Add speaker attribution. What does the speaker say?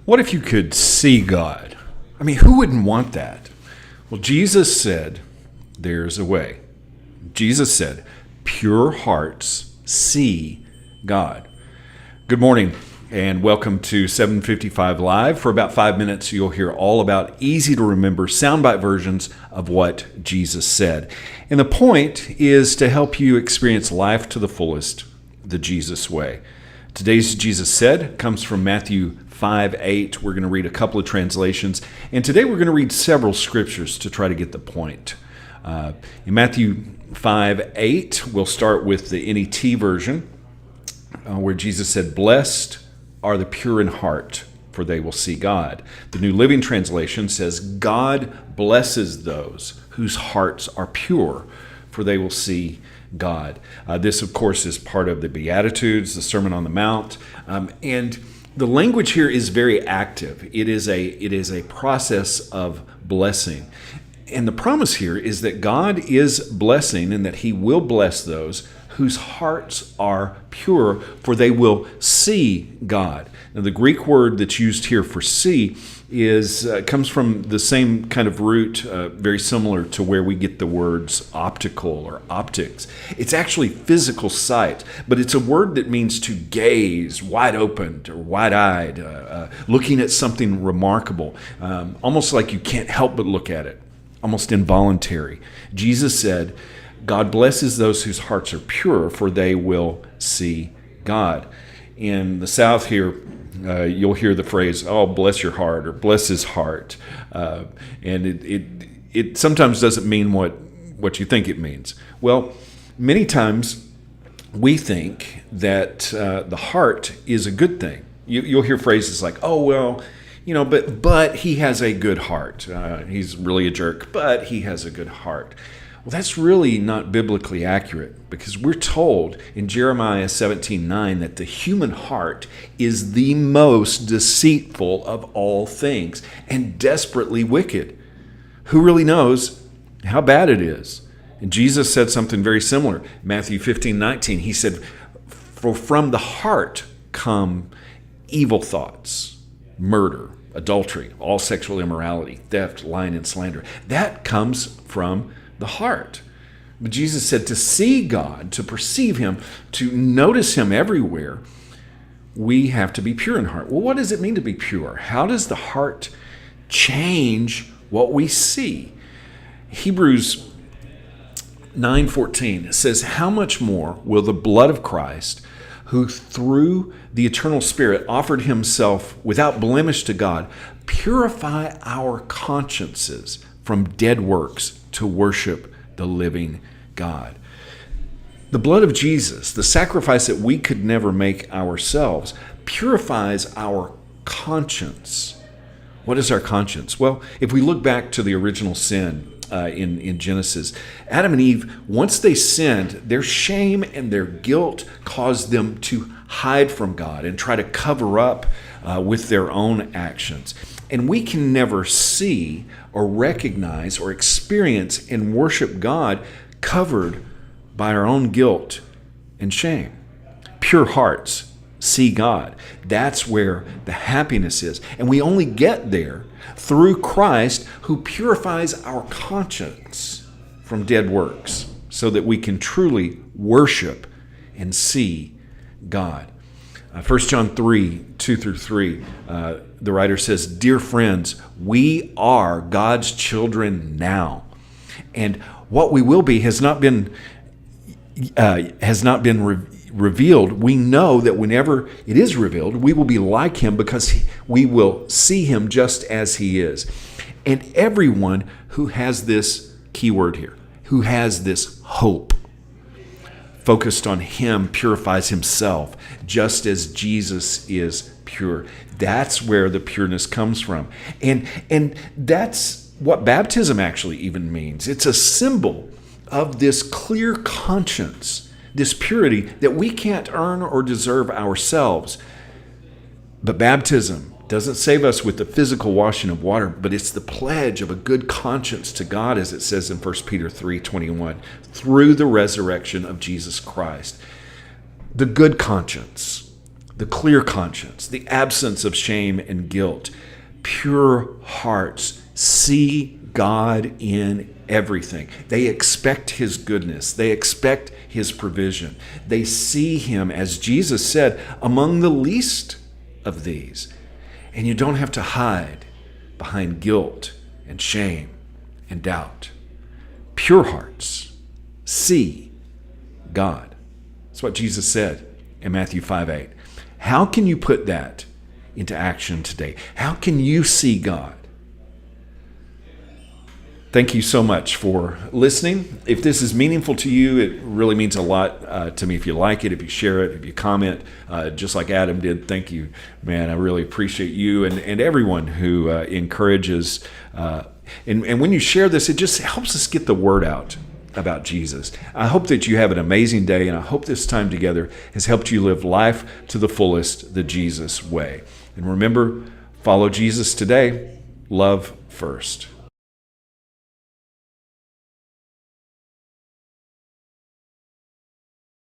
Speaker 1: What if you could see God? I mean, who wouldn't want that? Well, Jesus said, there's a way. Jesus said, pure hearts see God. Good morning and welcome to 755 Live. For about 5 minutes, you'll hear all about easy to remember soundbite versions of what Jesus said. And the point is to help you experience life to the fullest, the Jesus way. Today's Jesus said comes from Matthew 5:8. We're going to read a couple of translations. And today we're going to read several scriptures to try to get the point. In Matthew 5:8, we'll start with the NET version, where Jesus said, "Blessed are the pure in heart, for they will see God." The New Living Translation says, "God blesses those whose hearts are pure, for they will see God." This, of course, is part of the Beatitudes, the Sermon on the Mount, and the language here is very active. It is a process of blessing. And the promise here is that God is blessing and that he will bless those whose hearts are pure, for they will see God. Now, the Greek word that's used here for see comes from the same kind of root, very similar to where we get the words optical or optics. It's actually physical sight, but it's a word that means to gaze wide open or wide-eyed, looking at something remarkable, almost like you can't help but look at it, almost involuntary. Jesus said, God blesses those whose hearts are pure, for they will see God. In the South here, you'll hear the phrase, "Oh, bless your heart," or "bless his heart," and it sometimes doesn't mean what you think it means. Well, many times we think that the heart is a good thing. You'll hear phrases like, "Oh, well, but he has a good heart. He's really a jerk, but he has a good heart." Well, that's really not biblically accurate, because we're told in Jeremiah 17:9 that the human heart is the most deceitful of all things and desperately wicked. Who really knows how bad it is? And Jesus said something very similar. Matthew 15:19, he said, "For from the heart come evil thoughts, murder, adultery, all sexual immorality, theft, lying, and slander." That comes from the heart. But Jesus said to see God, to perceive him, to notice him everywhere, we have to be pure in heart. Well, what does it mean to be pure? How does the heart change what we see? Hebrews 9:14 says, "How much more will the blood of Christ, who through the eternal Spirit offered himself without blemish to God, purify our consciences from dead works to worship the living God." The blood of Jesus, the sacrifice that we could never make ourselves, purifies our conscience. What is our conscience? Well, if we look back to the original sin in Genesis, Adam and Eve, once they sinned, their shame and their guilt caused them to hide from God and try to cover up with their own actions. And we can never see or recognize or experience and worship God covered by our own guilt and shame. Pure hearts see God. That's where the happiness is. And we only get there through Christ, who purifies our conscience from dead works so that we can truly worship and see God. 1 John 3:2-3, the writer says, "Dear friends, we are God's children now, and what we will be has not been revealed. We know that whenever it is revealed, we will be like him, because we will see him just as he is." And everyone who has this key word here, who has this hope, focused on him, purifies himself, just as Jesus is pure. That's where the pureness comes from. And that's what baptism actually even means. It's a symbol of this clear conscience, this purity that we can't earn or deserve ourselves. But baptism doesn't save us with the physical washing of water, but it's the pledge of a good conscience to God, as it says in 1 Peter 3:21, through the resurrection of Jesus Christ. The good conscience, the clear conscience, the absence of shame and guilt. Pure hearts see God in everything. They expect his goodness. They expect his provision. They see him, as Jesus said, among the least of these. And you don't have to hide behind guilt and shame and doubt. Pure hearts see God. That's what Jesus said in Matthew 5:8. How can you put that into action today? How can you see God? Thank you so much for listening. If this is meaningful to you, it really means a lot to me. If you like it, if you share it, if you comment, just like Adam did, thank you, man. I really appreciate you and everyone who encourages. And when you share this, it just helps us get the word out about Jesus. I hope that you have an amazing day, and I hope this time together has helped you live life to the fullest, the Jesus way. And remember, follow Jesus today. Love first.